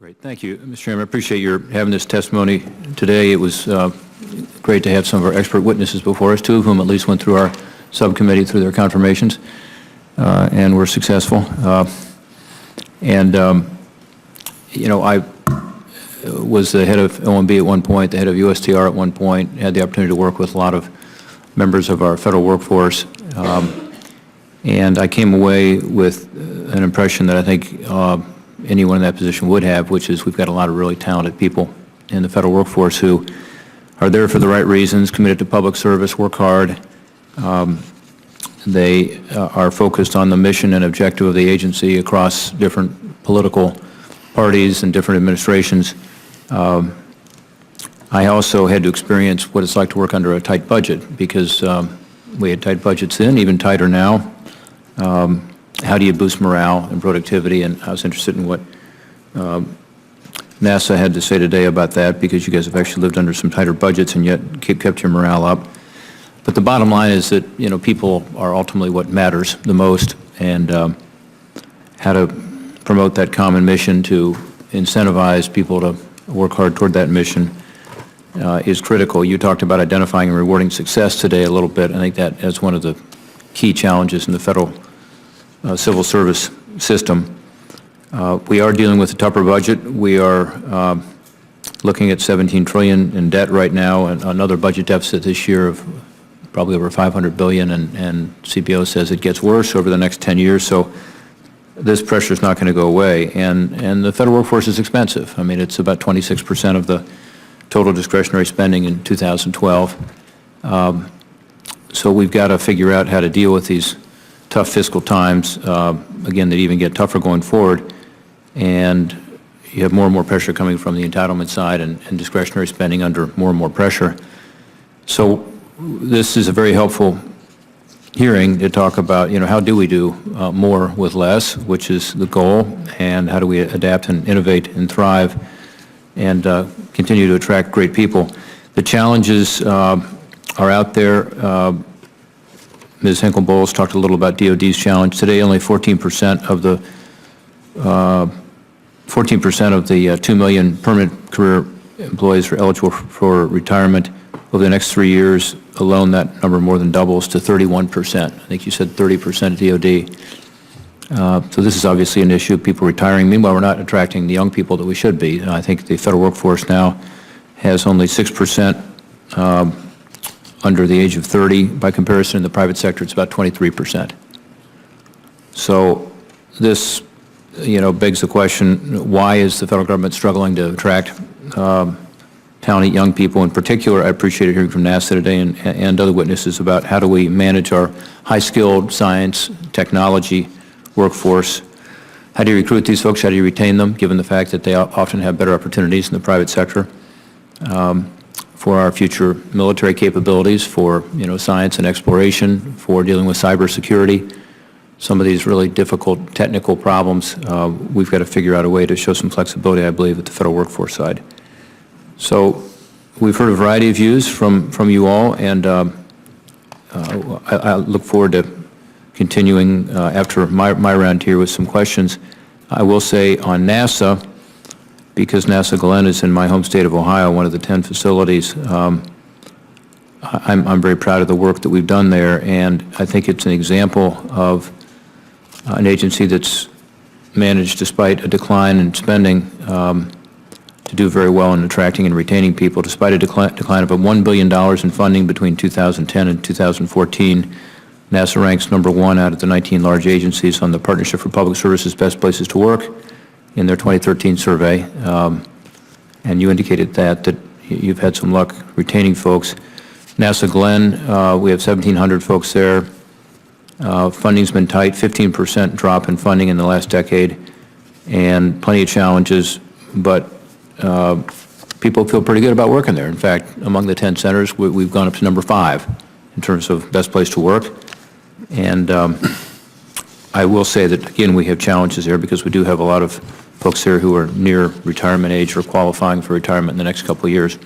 Great. Thank you, Mr. Chairman. I appreciate your having this testimony today. It was great to have some of our expert witnesses before us, two of whom at least went through our subcommittee through their confirmations and were successful. You know, I was the head of OMB at one point, the head of USTR at one point, had the opportunity to work with a lot of members of our federal workforce, and I came away with an impression that I think anyone in that position would have, which is we've got a lot of really talented people in the federal workforce who are there for the right reasons, committed to public service, work hard. They are focused on the mission and objective of the agency across different political parties and different administrations. I also had to experience what it's like to work under a tight budget because we had tight budgets then, even tighter now. How do you boost morale and productivity? And I was interested in what NASA had to say today about that, because you guys have actually lived under some tighter budgets and yet kept your morale up. But the bottom line is that, you know, people are ultimately what matters the most, and how to promote that common mission to incentivize people to work hard toward that mission is critical. You talked about identifying and rewarding success today a little bit. I think that is one of the key challenges in the federal civil service system. We are dealing with a tougher budget. We are looking at $17 trillion in debt right now, and another budget deficit this year of probably over $500 billion, and CBO says it gets worse over the next 10 years. So this pressure is not going to go away, and the federal workforce is expensive. I mean, it's about 26% of the total discretionary spending in 2012. So we've got to figure out how to deal with these tough fiscal times, again, that even get tougher going forward, and you have more and more pressure coming from the entitlement side and discretionary spending under more and more pressure. So this is a very helpful hearing to talk about, you know, how do we do more with less, which is the goal, and how do we adapt and innovate and thrive and continue to attract great people. The challenges are out there. Ms. Hinkle-Bowles talked a little about DOD's challenge. Today, only 14% of the 2 million permanent career employees are eligible for retirement. Over the next 3 years alone, that number more than doubles to 31%. I think you said 30% at DOD. So this is obviously an issue, people retiring. Meanwhile, we're not attracting the young people that we should be. I think the federal workforce now has only 6% under the age of 30. By comparison, in the private sector, it's about 23%. So this, you know, begs the question, why is the federal government struggling to attract talented young people? In particular, I appreciated hearing from NASA today and other witnesses about how do we manage our high-skilled science, technology workforce. How do you recruit these folks? How do you retain them, given the fact that they often have better opportunities in the private sector for our future military capabilities, for, you know, science and exploration, for dealing with cybersecurity? Some of these really difficult technical problems, we've got to figure out a way to show some flexibility, I believe, at the federal workforce side. So we've heard a variety of views from you all, and I look forward to continuing after my round here with some questions. I will say on NASA, because NASA Glenn is in my home state of Ohio, one of the 10 facilities, I'm very proud of the work that we've done there, and I think it's an example of an agency that's managed, despite a decline in spending, to do very well in attracting and retaining people. Despite a decline of $1 billion in funding between 2010 and 2014, NASA ranks #1 out of the 19 large agencies on the Partnership for Public Services Best Places to Work in their 2013 survey. And you indicated that you've had some luck retaining folks. NASA Glenn, we have 1,700 folks there. Funding's been tight, 15% drop in funding in the last decade, and plenty of challenges, but people feel pretty good about working there. In fact, among the 10 centers, we've gone up to #5 in terms of best place to work. And I will say that, again, we have challenges there because we do have a lot of folks here who are near retirement age or qualifying for retirement in the next couple of years.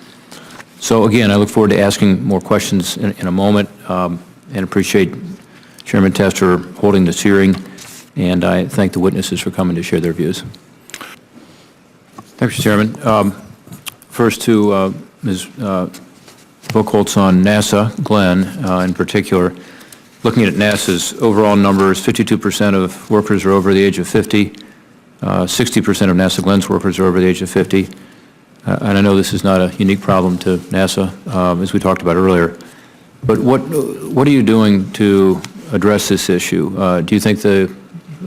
So again, I look forward to asking more questions in a moment, and appreciate Chairman Tester holding this hearing, and I thank the witnesses for coming to share their views. Thank you, Mr. Chairman. First to Ms. Buchholz on NASA, Glenn in particular. Looking at NASA's overall numbers, 52% of workers are over the age of 50. 60% of NASA Glenn's workers are over the age of 50. And I know this is not a unique problem to NASA, as we talked about earlier. But what are you doing to address this issue? Do you think the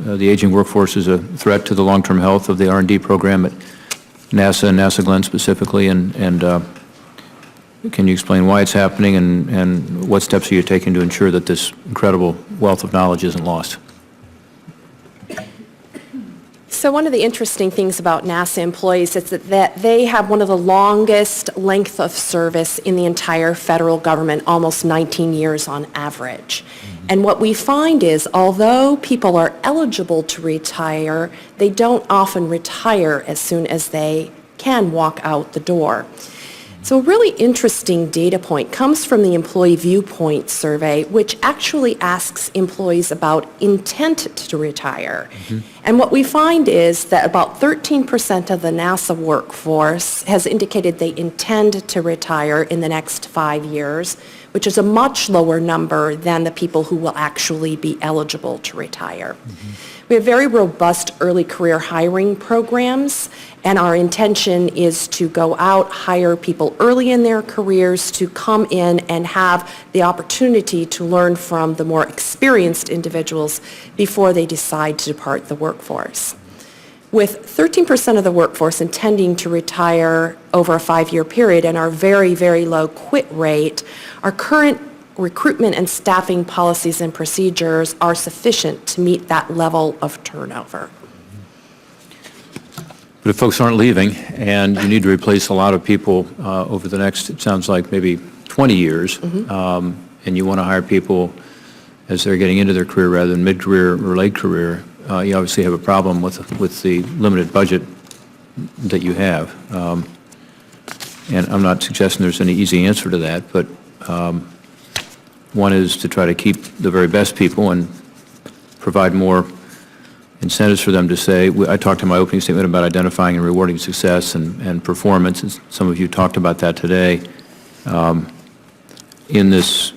aging workforce is a threat to the long-term health of the R&D program at NASA and NASA Glenn specifically? And can you explain why it's happening and what steps are you taking to ensure that this incredible wealth of knowledge isn't lost? So one of the interesting things about NASA employees is that they have one of the longest length of service in the entire federal government, almost 19 years on average. And what we find is, although people are eligible to retire, they don't often retire as soon as they can walk out the door. So a really interesting data point comes from the Employee Viewpoint Survey, which actually asks employees about intent to retire. And what we find is that about 13% of the NASA workforce has indicated they intend to retire in the next 5 years, which is a much lower number than the people who will actually be eligible to retire. We have very robust early career hiring programs, and our intention is to go out, hire people early in their careers to come in and have the opportunity to learn from the more experienced individuals before they decide to depart the workforce. With 13% of the workforce intending to retire over a 5-year period and our very, very low quit rate, our current recruitment and staffing policies and procedures are sufficient to meet that level of turnover. But if folks aren't leaving and you need to replace a lot of people over the next, it sounds like maybe 20 years, and you want to hire people as they're getting into their career rather than mid-career or late career, you obviously have a problem with the limited budget that you have. And I'm not suggesting there's any easy answer to that, but one is to try to keep the very best people and provide more incentives for them to say. I talked in my opening statement about identifying and rewarding success and performance, and some of you talked about that today. In this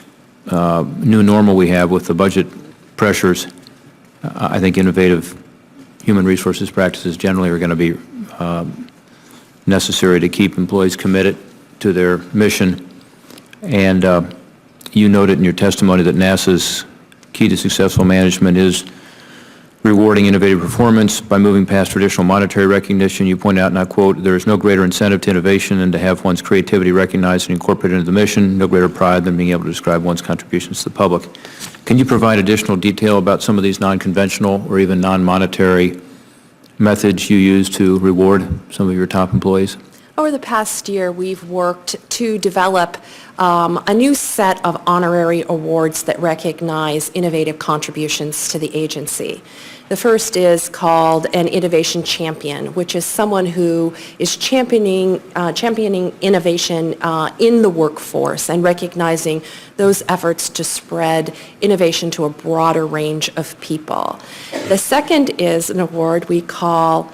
new normal we have with the budget pressures, I think innovative human resources practices generally are going to be necessary to keep employees committed to their mission. And you noted in your testimony that NASA's key to successful management is rewarding innovative performance by moving past traditional monetary recognition. You point out, and I quote, "There is no greater incentive to innovation than to have one's creativity recognized and incorporated into the mission, no greater pride than being able to describe one's contributions to the public." Can you provide additional detail about some of these non-conventional or even non-monetary methods you use to reward some of your top employees? Over the past year, we've worked to develop a new set of honorary awards that recognize innovative contributions to the agency. The first is called an Innovation Champion, which is someone who is championing innovation in the workforce and recognizing those efforts to spread innovation to a broader range of people. The second is an award we call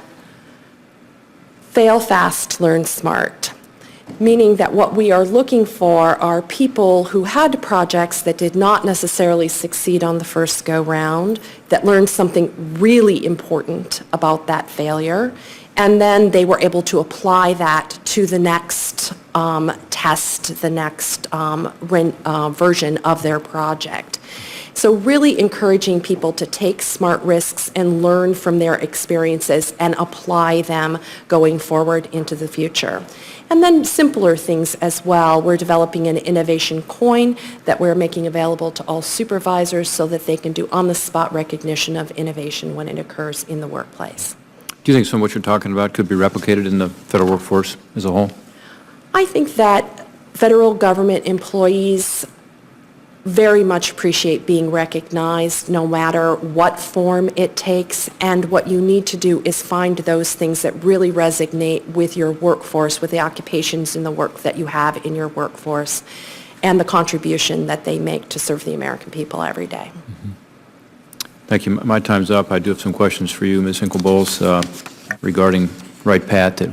Fail Fast, Learn Smart, meaning that what we are looking for are people who had projects that did not necessarily succeed on the first go-round, that learned something really important about that failure, and then they were able to apply that to the next test, the next version of their project. So really encouraging people to take smart risks and learn from their experiences and apply them going forward into the future. And then simpler things as well. We're developing an innovation coin that we're making available to all supervisors so that they can do on-the-spot recognition of innovation when it occurs in the workplace. Do you think some of what you're talking about could be replicated in the federal workforce as a whole? I think that federal government employees very much appreciate being recognized no matter what form it takes, and what you need to do is find those things that really resonate with your workforce, with the occupations and the work that you have in your workforce, and the contribution that they make to serve the American people every day. Thank you. My time's up. I do have some questions for you, Ms. Inkelbols, regarding Right Pat that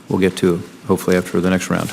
we'll get to hopefully after the next round.